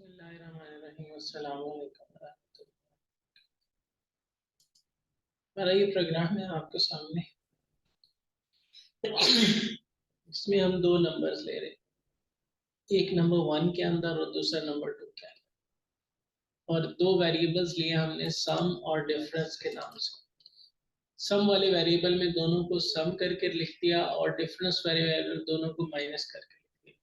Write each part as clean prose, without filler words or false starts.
बिस्मिल्लाहिर्रहमानिर्रहीम, अस्सलाम वालेकुम। हमारा ये प्रोग्राम है आपके सामने। इसमें हम दो नंबर्स ले रहे हैं, एक नंबर 1 के अंदर और दूसरा नंबर 2 के अंदर, और दो वेरिएबल्स लिए हमने सम और डिफरेंस के नाम से। सम वाले वेरिएबल में दोनों को सम करके लिख दिया और डिफरेंस वेरिएबल दोनों को माइनस करके लिख दिया।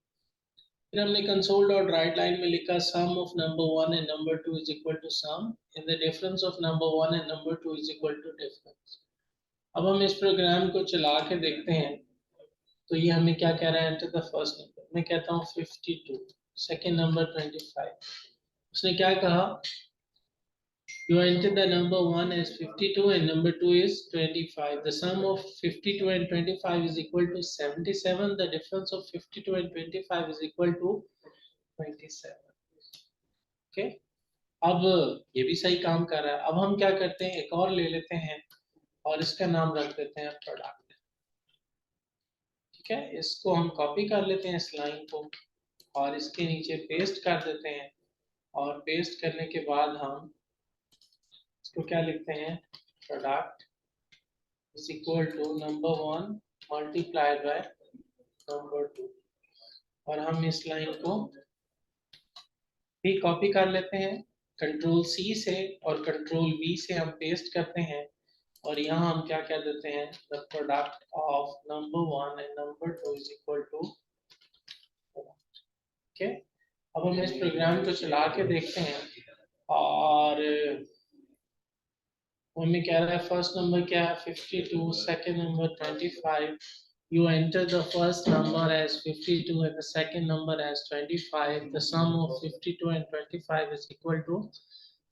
फिर हमने कंसोल डॉट राइट लाइन में लिखा sum of number 1 and number 2 is equal to sum and the difference of number 1 and number 2 is equal to difference. अब हम इस प्रोग्राम को चला के देखते हैं तो ये हमें क्या कह रहा है, एंटर द फर्स्ट नंबर। मैं कहता हूँ 52, सेकंड नंबर 25। उसने क्या कहा, you enter the number 1 as 52 and number 2 is 25. The sum of 52 and 25 is equal to 77. The difference of 52 and 25 is equal to 27. Okay? अब ये भी सही काम कर रहा है। अब हम क्या करते हैं, एक और ले लेते हैं और इसका नाम रख देते हैं प्रोडक्ट। ठीक है, इसको हम कॉपी कर लेते हैं इस लाइन को और इसके नीचे पेस्ट कर देते हैं, और पेस्ट करने के बाद हम इसको क्या लिखते हैं, product is equal to number 1 multiplied by number 2। और हम इस लाइन को भी कॉपी कर लेते हैं, कंट्रोल सी से और कंट्रोल वी से हम पेस्ट करते हैं, और यहाँ हम क्या कह देते हैं, the product of number 1 and number 2 is equal to. Okay, अब हम इस प्रोग्राम को चला के देखते हैं और हमें कह रहा है फर्स्ट नंबर क्या है 52, second number 25। You enter the first number as 52 and the second number as 25. The sum of 52 and 25 is equal to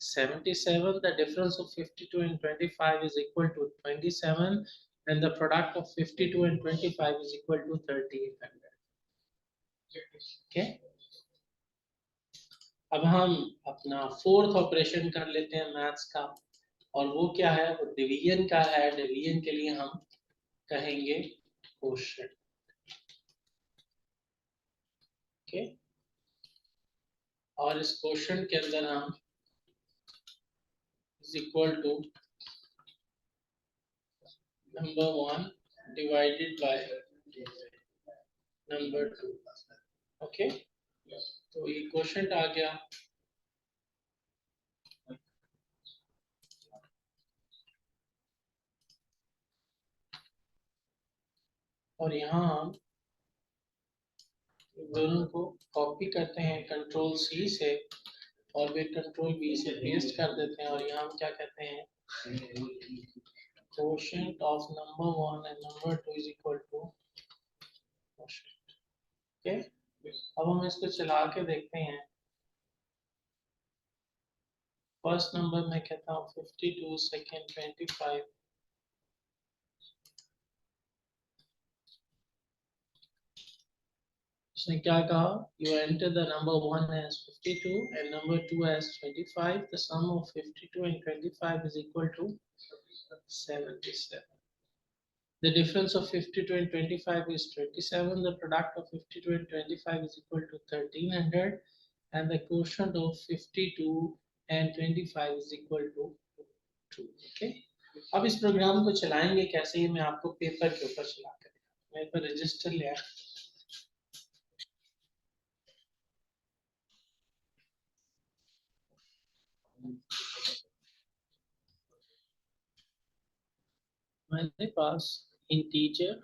77. The difference of 52 and 25 is equal to 27, and the product of 52 and 25 is equal to 3800. Okay. अब हम अपना fourth operation कर लेते हैं maths का, और वो क्या है, वो डिवीजन का है। डिवीजन के लिए हम कहेंगे क्वोशिएंट। ओके, और इस क्वोशिएंट के अंदर हम is equal to number 1 divided by number 2। Okay, तो ये क्वोशिएंट आ गया। और यहाँ हम दोनों को कॉपी करते हैं कंट्रोल सी से और फिर कंट्रोल बी से पेस्ट कर देते हैं, और यहाँ हम क्या कहते हैं, quotient of number 1 and number 2 is equal to quotient। Okay, अब हम इसको चला के देखते हैं। फर्स्ट नंबर में कहता हूँ 52, सेकंड 25। उसने क्या कहा, you enter the number 1 as 52 and number 2 as 25. The sum of 52 and 25 is equal to 77. The difference of 52 and 25 is 27. The product of 52 and 25 is equal to 1300, and the quotient of 52 and 25 is equal to 2. Okay? अब इस programme को चलाएंगे कैसे, ये मैं आपको paper के ऊपर चला कर, मेरे पर रजिस्टर लिया। मेरे पास इंटीजर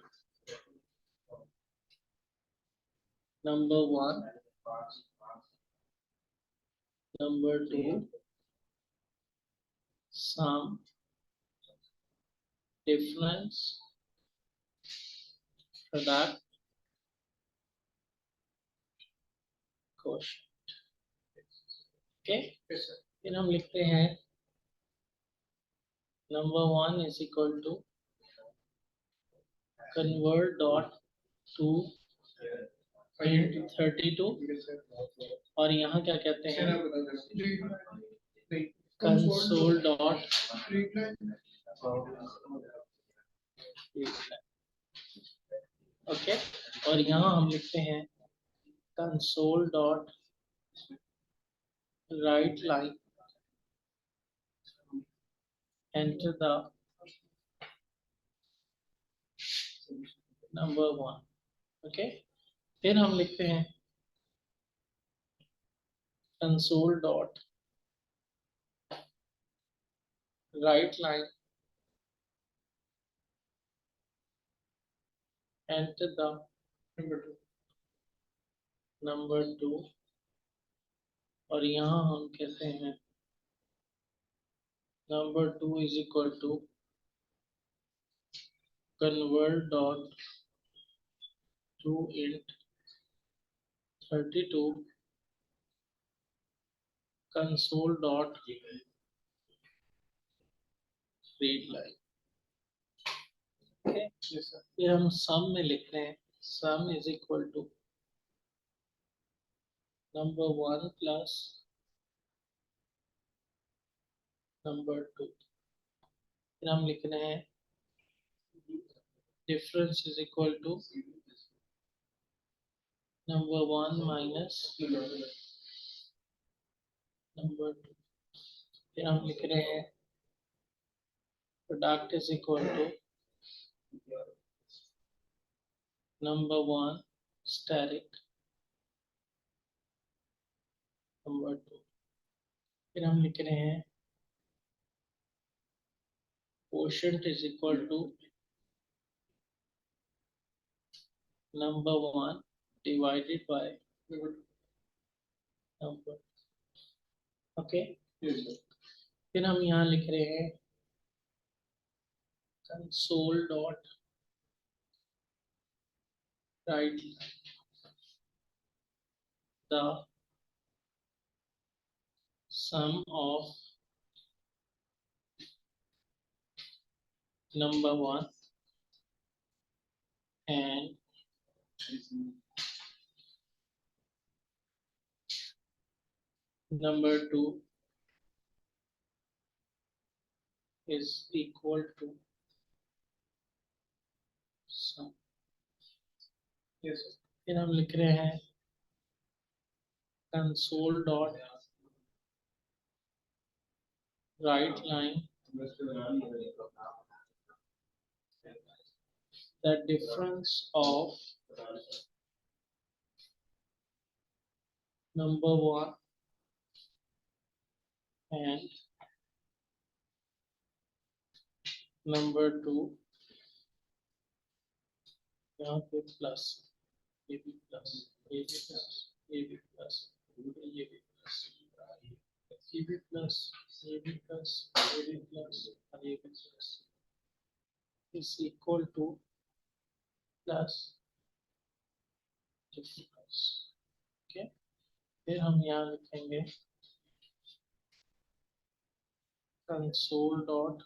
नंबर 1, नंबर 2, सम, डिफरेंस, प्रोडक्ट, क्वोशिएंट। ओके, फिर हम लिखते हैं number 1 is equal to convert dot to 32, और यहाँ क्या कहते हैं, कंसोल डॉट। ओके, और यहाँ हम लिखते हैं console dot right line, enter the number 1. Okay, फिर हम लिखते हैं console dot write line, enter the number 2, और यहाँ हम कहते हैं number 2 is equal to convert dot to int 32 console dot read line. फिर हम सम में लिख रहे हैं sum is equal to number 1 plus number 2। फिर हम लिख रहे हैं difference is equal to number 1 minus number 2। फिर हम लिख रहे हैं product is equal to number 1 static number 2। फिर हम लिख रहे हैं quotient is equal to number 1 divided by number। Okay, फिर हम यहाँ लिख रहे हैं console dot right the sum of number 1 and number 2 is equal to sum। फिर हम लिख रहे हैं console dot write line the difference of number 1 and number 2, यहाँ पे प्लस ये भी प्लस ये भी प्लस ये भी प्लस ये भी प्लस ये भी प्लस ये भी प्लस ये भी प्लस और ये भी plus is equal two plus difference. Okay, फिर हम यहाँ लिखेंगे console dot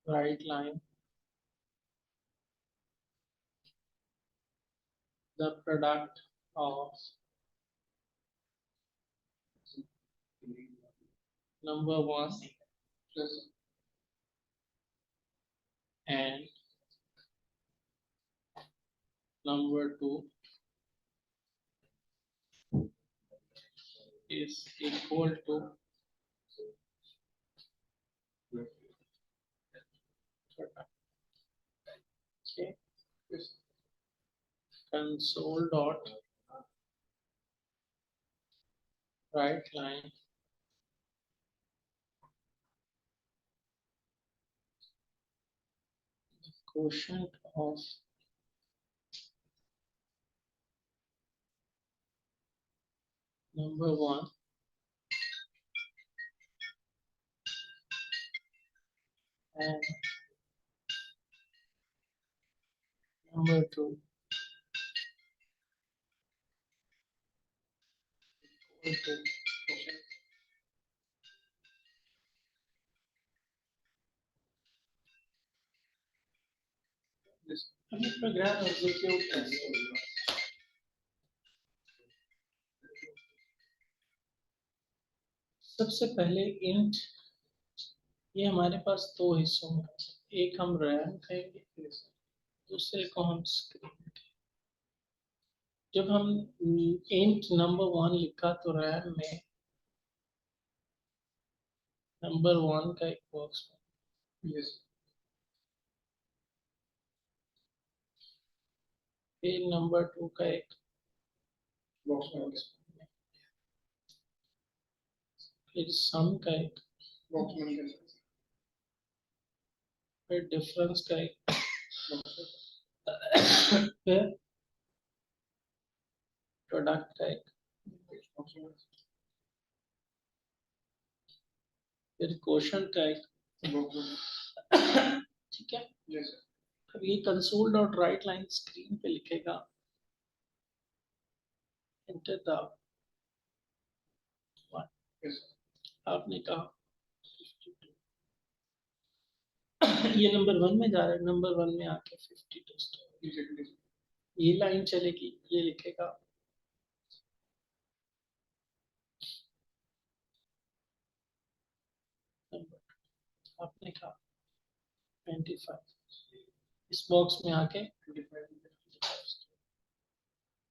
write line the product of number 1 and number 2 is equal to product। Okay, console dot right line quotient of number 1 and number 2 equal to this। हम ये program execute कैसे होगा? सबसे पहले इंट, ये हमारे पास दो हिस्सों में, एक हम रैम कहेंगे दूसरे को हम स्क्रीन। जब हम इंट नंबर 1 लिखा तो रैम में नंबर 1 का एक बॉक्स यस फिर नंबर 2 का एक बॉक्स में फिर सम का एक बॉक्स में फिर डिफरेंस का एक फिर प्रोडक्ट का एक फिर क्वोशंट का एक ठीक है। यस अब ये console dot write line screen पे लिखेगा एंटर द वन। यस आपने कहा ये नंबर 1 में जा रहा है, नंबर 1 में आके 52 ये लाइन चलेगी, ये लिखेगा नंबर, आपने कहा 25 इस बॉक्स में आके 25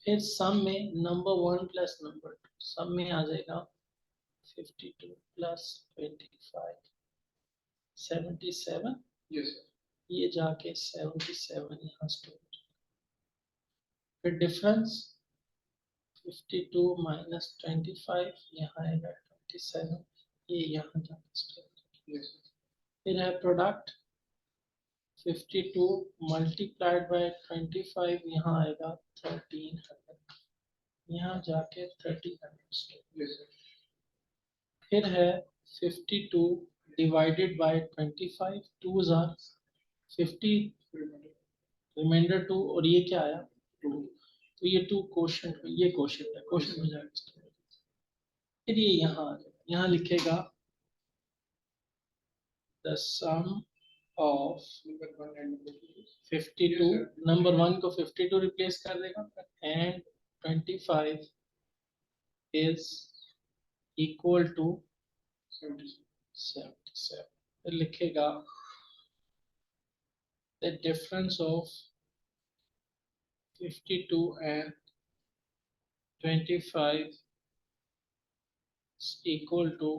फिर सम में नंबर 1 प्लस नंबर 2 सम में आ जाएगा 52 प्लस 25 77 यस ये जाके 77 यहाँ स्टोर। फिर डिफरेंस 52 माइनस 25 यहाँ आएगा 27 ये यहाँ जाके स्टोर। यस फिर है प्रोडक्ट 52 मल्टीप्लाइड बाय 25 यहाँ आएगा 1300 यहाँ जाके 1300 स्टोर। यस फिर है 52 डिवाइडेड बाय 25 2 जार 50 रिमाइंडर 2 और ये क्या आया 2 तो ये 2 क्वोशंट में ये क्वोशंट है क्वोशंट में जाएगा। फिर ये यहाँ आ जाएगा यहाँ लिखेगा द सम ऑफ 52 नंबर 1 को 52 रिप्लेस कर देगा एंड 25 इज इक्वल टू 77 फिर लिखेगा the difference of 52 and 25 is equal to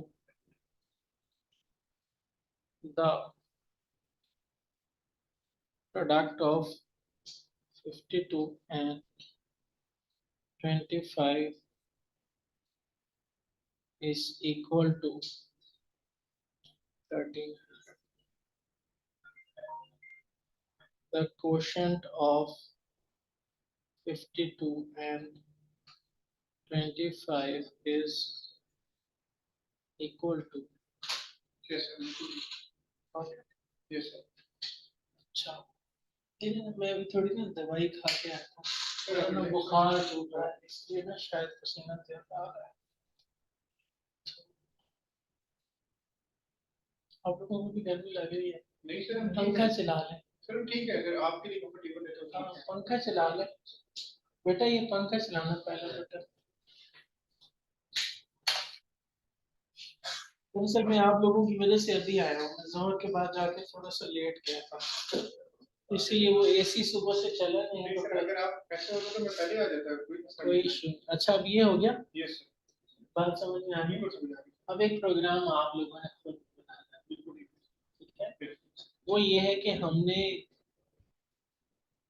the product of 52 and 25 is equal to 13. The quotient of 52 and 25 is equal to yes yes अच्छा मैं अभी थोड़ी ना दवाई खा के आया था ना बुखार हो रहा है इसलिए ना शायद पसीना ज्यादा आ रहा है। आप लोगों को भी गर्मी लग रही है नहीं सर पंखा चला लें सर ठीक है अगर आपके लिए कंफर्टेबल है तो हाँ पंखा चला लें बेटा ये पंखा चलाना पहले बेटा। दरअसल मैं आप लोगों की वजह से अभी आया हूँ जोहर के बाद जाके थोड़ा सा लेट गया था इसीलिए वो एसी सुबह से चला नहीं है नहीं तो सर अगर आप ऐसे होता तो मैं पहले आ जाता कोई इशू। अच्छा अब ये हो गया यस बात समझ में आ गई। सर अब एक प्रोग्राम आप लोगों ने खुद बनाना है ठीक है। वो ये है कि हमने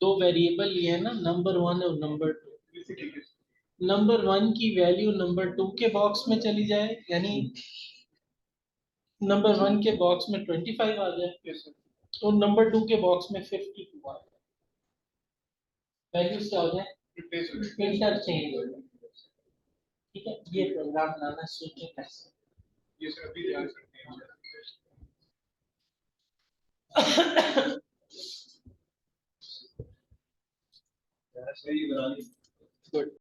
दो वेरिएबल लिए हैं ना नंबर 1 और नंबर 2। नंबर 1 की वैल्यू नंबर 2 के बॉक्स में चली जाए यानी नंबर 1 के बॉक्स में 25 आ जाए और नंबर 2 के बॉक्स में 52 आ जाए वैल्यूज क्या हो जाए इंटरचेंज हो जाए। ठीक है ये प्रोग्राम बनाना सोचें कैसे। ये सर अभी ध्यान सकते हैं सही बना ली। गुड